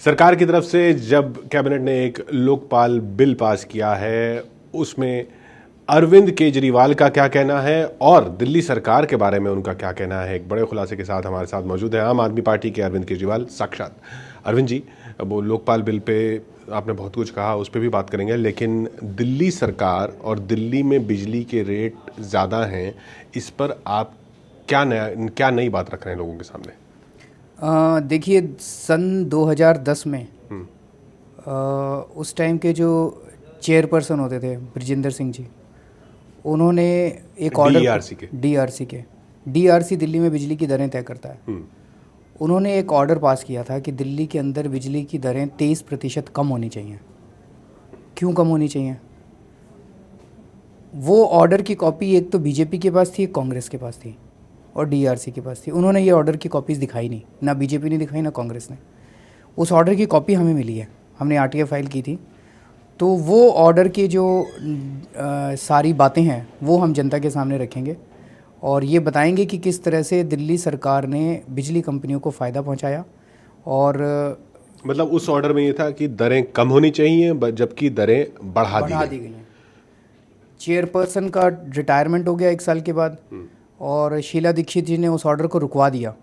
सरकार की तरफ से जब कैबिनेट ने एक लोकपाल बिल पास किया है, उसमें अरविंद केजरीवाल का क्या कहना है और दिल्ली सरकार के बारे में उनका क्या कहना है, एक बड़े खुलासे के साथ हमारे साथ मौजूद है आम आदमी पार्टी के अरविंद केजरीवाल। साक्षात अरविंद जी, वो लोकपाल बिल पे आपने बहुत कुछ कहा, उस पर भी बात करेंगे, लेकिन दिल्ली सरकार और दिल्ली में बिजली के रेट ज़्यादा हैं, इस पर आप क्या नई बात रख रहे हैं लोगों के सामने? देखिए, सन 2010 में उस टाइम के जो चेयरपर्सन होते थे ब्रजेंद्र सिंह जी, उन्होंने एक ऑर्डर डीआरसी दिल्ली में बिजली की दरें तय करता है। उन्होंने एक ऑर्डर पास किया था कि दिल्ली के अंदर बिजली की दरें 23% कम होनी चाहिए। क्यों कम होनी चाहिए? वो ऑर्डर की कॉपी एक तो बीजेपी के पास थी, एक कांग्रेस के पास थी और डीआरसी के पास थी। उन्होंने ये ऑर्डर की कॉपीज़ दिखाई नहीं, ना बीजेपी ने दिखाई ना कांग्रेस ने। उस ऑर्डर की कॉपी हमें मिली है, हमने आरटीआई फाइल की थी। तो वो ऑर्डर की जो सारी बातें हैं वो हम जनता के सामने रखेंगे और ये बताएंगे कि किस तरह से दिल्ली सरकार ने बिजली कंपनियों को फ़ायदा पहुंचाया। और मतलब उस ऑर्डर में ये था कि दरें कम होनी चाहिए, जबकि दरें बढ़ा दी गई हैं। चेयरपर्सन का रिटायरमेंट हो गया 1 साल के बाद और शीला दीक्षित जी ने उस ऑर्डर को रुकवा दिया।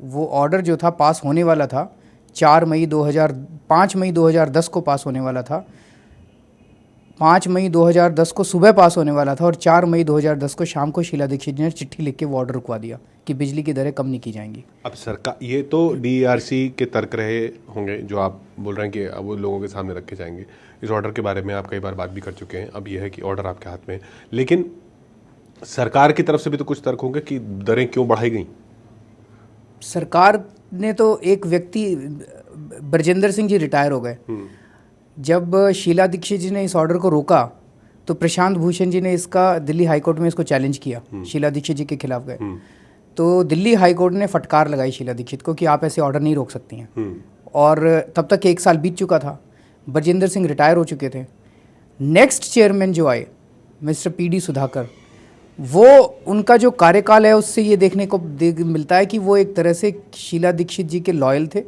वो ऑर्डर जो था पास होने वाला था 5 मई 2010 को पास होने वाला था। 5 मई 2010 को सुबह पास होने वाला था और 4 मई 2010 को शाम को शीला दीक्षित जी ने चिट्ठी लिख के वो ऑर्डर रुकवा दिया कि बिजली की दरें कम नहीं की जाएंगी। अब सरकार, ये तो डीआरसी के तर्क रहे होंगे जो आप बोल रहे हैं कि अब वो लोगों के सामने रखे जाएंगे। इस ऑर्डर के बारे में आप कई बार बात भी कर चुके हैं। अब यह है कि ऑर्डर आपके हाथ में है, लेकिन सरकार की तरफ से भी तो कुछ तर्क होंगे कि दरें क्यों बढ़ाई गई। सरकार ने तो एक व्यक्ति, ब्रजेंद्र सिंह जी रिटायर हो गए। जब शीला दीक्षित जी ने इस ऑर्डर को रोका तो प्रशांत भूषण जी ने इसका दिल्ली हाईकोर्ट में इसको चैलेंज किया, शीला दीक्षित जी के खिलाफ गए। तो दिल्ली हाईकोर्ट ने फटकार लगाई शीला दीक्षित को कि आप ऐसे ऑर्डर नहीं रोक सकती हैं। और तब तक 1 साल बीत चुका था, ब्रजेंद्र सिंह रिटायर हो चुके थे। नेक्स्ट चेयरमैन जो आए मिस्टर PD सुधाकर, वो उनका जो कार्यकाल है उससे ये देखने को मिलता है कि वो एक तरह से शीला दीक्षित जी के लॉयल थे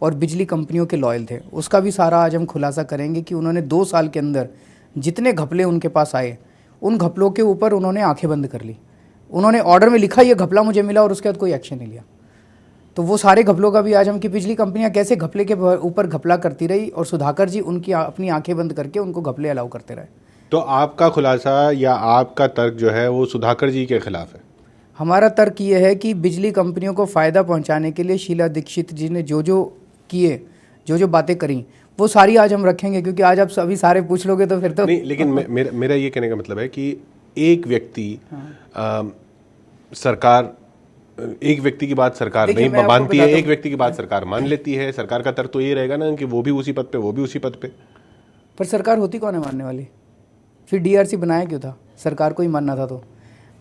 और बिजली कंपनियों के लॉयल थे। उसका भी सारा आज हम खुलासा करेंगे कि उन्होंने 2 साल के अंदर जितने घपले उनके पास आए, उन घपलों के ऊपर उन्होंने आंखें बंद कर ली। उन्होंने ऑर्डर में लिखा ये घपला मुझे मिला और उसके बाद कोई एक्शन नहीं लिया। तो वो सारे घपलों का भी आज हम कि बिजली कंपनियां कैसे घपले के ऊपर घपला करती रही और सुधाकर जी उनकी अपनी आंखें बंद करके उनको घपले अलाउ करते रहे। तो आपका खुलासा या आपका तर्क जो है वो सुधाकर जी के खिलाफ है? हमारा तर्क ये है कि बिजली कंपनियों को फ़ायदा पहुंचाने के लिए शीला दीक्षित जी ने जो किए, जो बातें करी, वो सारी आज हम रखेंगे, क्योंकि आज आप सभी सारे पूछ लोगे तो फिर तो नहीं। लेकिन मेरा ये कहने का मतलब है कि एक व्यक्ति सरकार, एक व्यक्ति की बात सरकार नहीं मानती है, एक व्यक्ति की बात सरकार मान लेती है। सरकार का तर्क तो ये रहेगा ना कि वो भी उसी पद पे, वो भी उसी पद पे। पर सरकार होती कौन है मानने वाली? फिर डीआरसी बनाया क्यों था? सरकार को ही मानना था। तो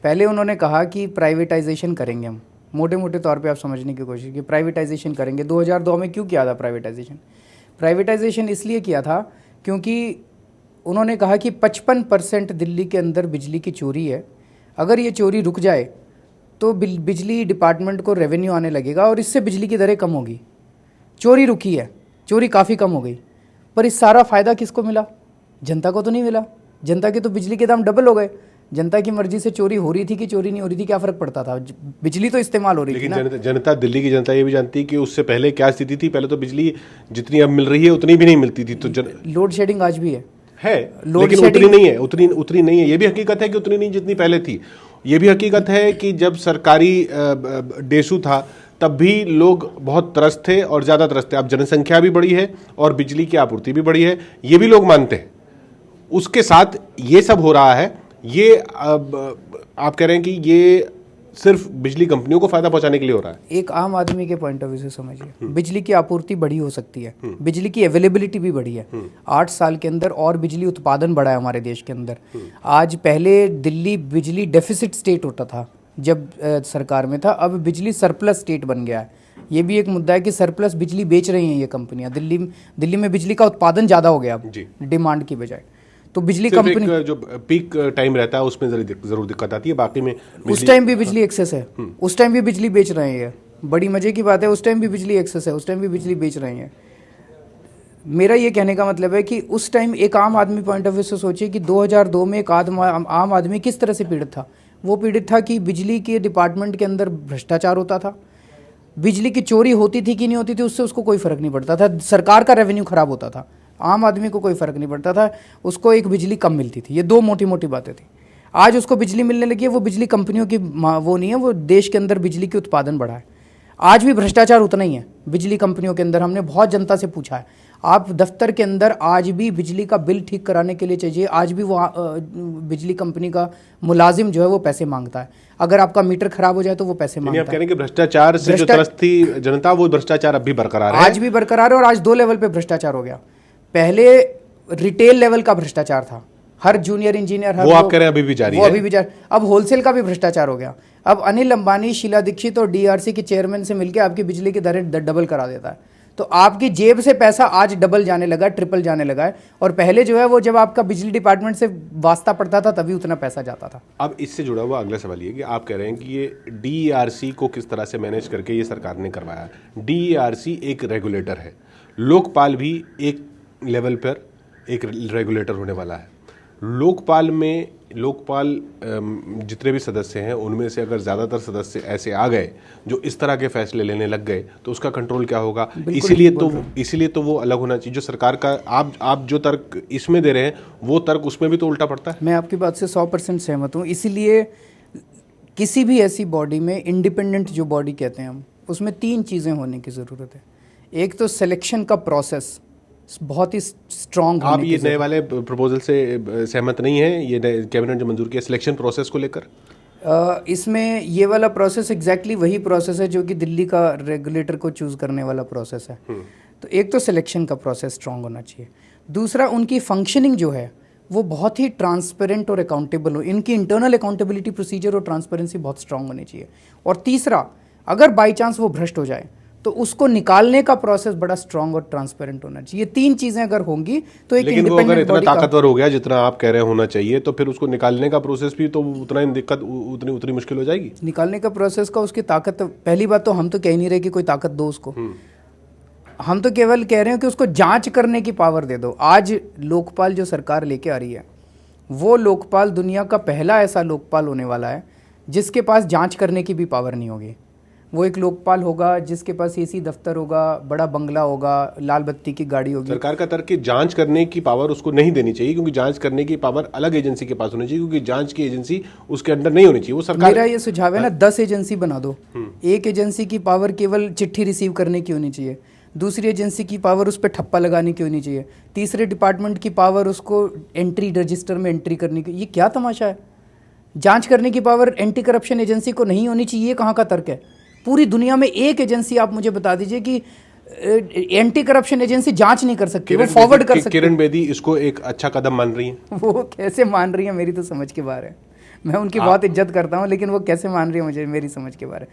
पहले उन्होंने कहा कि प्राइवेटाइजेशन करेंगे हम, मोटे मोटे तौर पे आप समझने की कोशिश की, प्राइवेटाइजेशन करेंगे। 2002 में क्यों किया था प्राइवेटाइजेशन? इसलिए किया था क्योंकि उन्होंने कहा कि 55% दिल्ली के अंदर बिजली की चोरी है। अगर ये चोरी रुक जाए तो बिजली डिपार्टमेंट को रेवेन्यू आने लगेगा और इससे बिजली की दरें कम होगी। चोरी रुकी है, चोरी काफ़ी कम हो गई, पर इस सारा फ़ायदा किसको मिला? जनता को तो नहीं मिला। जनता के तो बिजली के दाम डबल हो गए। जनता की मर्जी से चोरी हो रही थी कि चोरी नहीं हो रही थी, क्या फ़र्क पड़ता था? बिजली तो इस्तेमाल हो रही थी ना। जनता, दिल्ली की जनता ये भी जानती है कि उससे पहले क्या स्थिति थी। पहले तो बिजली जितनी अब मिल रही है उतनी भी नहीं मिलती थी। तो लोड शेडिंग आज भी है, लेकिन उतनी नहीं है। ये भी हकीकत है कि उतनी नहीं जितनी पहले थी। ये भी हकीकत है कि जब सरकारी डेसू था तब भी लोग बहुत त्रस्त थे और ज़्यादा त्रस्त थे। अब जनसंख्या भी बढ़ी है और बिजली की आपूर्ति भी बढ़ी है, ये भी लोग मानते हैं। उसके साथ ये सब हो रहा है। ये आप कह रहे हैं कि ये सिर्फ बिजली कंपनियों को फायदा पहुंचाने के लिए हो रहा है। एक आम आदमी के पॉइंट ऑफ व्यू से समझिए, बिजली की आपूर्ति बढ़ी हो सकती है, बिजली की अवेलेबिलिटी भी बढ़ी है। 8 साल के अंदर और बिजली उत्पादन बढ़ा है हमारे देश के अंदर। आज पहले दिल्ली बिजली डेफिसिट स्टेट होता था जब सरकार में था, अब बिजली सरप्लस स्टेट बन गया है। ये भी एक मुद्दा है कि सरप्लस बिजली बेच रही हैं ये कंपनियां। दिल्ली में बिजली का उत्पादन ज़्यादा हो गया अब डिमांड की बजाय। तो बिजली कंपनी जो पीक टाइम रहता है उसमें जरूर दिक्कत आती है, बाकी में उस टाइम भी बिजली एक्सेस है, उस टाइम भी बिजली बेच रहे हैं। बड़ी मजे की बात है, उस टाइम भी बिजली एक्सेस है, उस टाइम भी बिजली बेच रहे हैं। मेरा ये कहने का मतलब है कि उस टाइम एक आम आदमी पॉइंट ऑफ व्यू से सोचिए कि 2002 में एक आम आदमी किस तरह से पीड़ित था। वो पीड़ित था कि बिजली के डिपार्टमेंट के अंदर भ्रष्टाचार होता था, बिजली की चोरी होती थी कि नहीं होती थी उससे उसको कोई फ़र्क नहीं पड़ता था, सरकार का रेवेन्यू ख़राब होता था, आम आदमी को कोई फ़र्क नहीं पड़ता था, उसको एक बिजली कम मिलती थी। ये दो मोटी मोटी बातें थी। आज उसको बिजली मिलने लगी है, वो बिजली कंपनियों की वो नहीं है, वो देश के अंदर बिजली के उत्पादन बढ़ा है। आज भी भ्रष्टाचार उतना ही है बिजली कंपनियों के अंदर। हमने बहुत जनता से पूछा है, आप दफ्तर के अंदर आज भी बिजली का बिल ठीक कराने के लिए चाहिए, आज भी वो बिजली कंपनी का मुलाजिम जो है वो पैसे मांगता है। अगर आपका मीटर खराब हो जाए तो वो पैसे मांगता है। आप कह रहे हैं कि भ्रष्टाचार से जो त्रस्त थी जनता, वो भ्रष्टाचार अब भी बरकरार है? आज भी बरकरार है, और आज दो लेवल पे भ्रष्टाचार हो गया। पहले रिटेल लेवल का भ्रष्टाचार था, हर जूनियर इंजीनियर, वो आप कह रहे हैं अभी भी जारी है? वो अभी भी जारी। अब होलसेल का भी भ्रष्टाचार हो गया। अब अनिल अंबानी, शीला दीक्षित और डीआरसी के चेयरमैन से मिलकर आपकी बिजली की दरें डबल करा देता है। तो आपकी जेब से पैसा आज डबल जाने लगा, ट्रिपल जाने लगा है। और पहले जो है वो जब आपका बिजली डिपार्टमेंट से वास्ता पड़ता था तभी उतना पैसा जाता था। अब इससे जुड़ा हुआ अगला सवाल ये कि आप कह रहे हैं कि ये डीईआरसी को किस तरह से मैनेज करके ये सरकार ने करवाया। डीईआरसी एक रेगुलेटर है, लोकपाल भी एक लेवल पर एक रेगुलेटर होने वाला है। लोकपाल जितने भी सदस्य हैं उनमें से अगर ज़्यादातर सदस्य ऐसे आ गए जो इस तरह के फैसले लेने लग गए तो उसका कंट्रोल क्या होगा? इसीलिए तो वो अलग होना चाहिए। जो सरकार का आप जो तर्क इसमें दे रहे हैं वो तर्क उसमें भी तो उल्टा पड़ता है। मैं आपकी बात से 100% सहमत हूँ। इसीलिए किसी भी ऐसी बॉडी में, इंडिपेंडेंट जो बॉडी कहते हैं हम, उसमें 3 चीज़ें होने की ज़रूरत है। एक तो सिलेक्शन का प्रोसेस बहुत ही स्ट्रॉन्ग। आप ये नए वाले प्रपोजल से सहमत नहीं है? ये कैबिनेट जो मंजूर किया सिलेक्शन प्रोसेस को लेकर, इसमें ये वाला प्रोसेस एग्जैक्टली वही प्रोसेस है जो कि दिल्ली का रेगुलेटर को चूज़ करने वाला प्रोसेस है। तो एक तो सिलेक्शन का प्रोसेस स्ट्रॉन्ग होना चाहिए। दूसरा, उनकी फंक्शनिंग जो है वो बहुत ही ट्रांसपेरेंट और अकाउंटेबल हो, इनकी इंटरनल अकाउंटेबिलिटी प्रोसीजर और ट्रांसपेरेंसी बहुत स्ट्रॉन्ग होनी चाहिए। और तीसरा, अगर बाई चांस वो भ्रष्ट हो जाए तो उसको निकालने का प्रोसेस बड़ा स्ट्रांग और ट्रांसपेरेंट होना चाहिए। ये 3 चीजें अगर होंगी तो एक लेकिन वो अगर इतना ताकतवर हो गया जितना आप कह रहे होना चाहिए तो फिर उसको निकालने का प्रोसेस भी तो उतना ही दिक्कत, उतनी मुश्किल हो जाएगी। निकालने का प्रोसेस का उसकी ताकत, पहली बात तो हम तो कह ही नहीं रहे कि कोई ताकत दो उसको, हम तो केवल कह रहे हैं कि उसको जांच करने की पावर दे दो। आज लोकपाल जो सरकार लेके आ रही है वो लोकपाल दुनिया का पहला ऐसा लोकपाल होने वाला है जिसके पास जांच करने की भी पावर नहीं होगी। वो एक लोकपाल होगा जिसके पास एसी दफ्तर होगा, बड़ा बंगला होगा, लाल बत्ती की गाड़ी होगी। सरकार का तर्क कि जांच करने की पावर उसको नहीं देनी चाहिए क्योंकि जांच करने की पावर अलग एजेंसी के पास होनी चाहिए, क्योंकि जांच की एजेंसी उसके अंडर नहीं होनी चाहिए। वो सरकार, मेरा ये सुझाव है ना, 10 एजेंसी बना दो। एक एजेंसी की पावर केवल चिट्ठी रिसीव करने की होनी चाहिए, दूसरी एजेंसी की पावर उस पर ठप्पा लगाने की होनी चाहिए, तीसरे डिपार्टमेंट की पावर उसको एंट्री रजिस्टर में एंट्री करने की। ये क्या तमाशा है? जांच करने की पावर एंटी करप्शन एजेंसी को नहीं होनी चाहिए, ये कहाँ का तर्क है? पूरी दुनिया में एक एजेंसी आप मुझे बता दीजिए कि एंटी करप्शन एजेंसी जांच नहीं कर सकती, वो फॉरवर्ड कर सकती। किरण बेदी इसको एक अच्छा कदम मान रही हैं। वो कैसे मान रही है मेरी तो समझ के बाहर है। मैं उनकी बहुत इज्जत करता हूं लेकिन वो कैसे मान रही है मुझे मेरी समझ के बाहर है।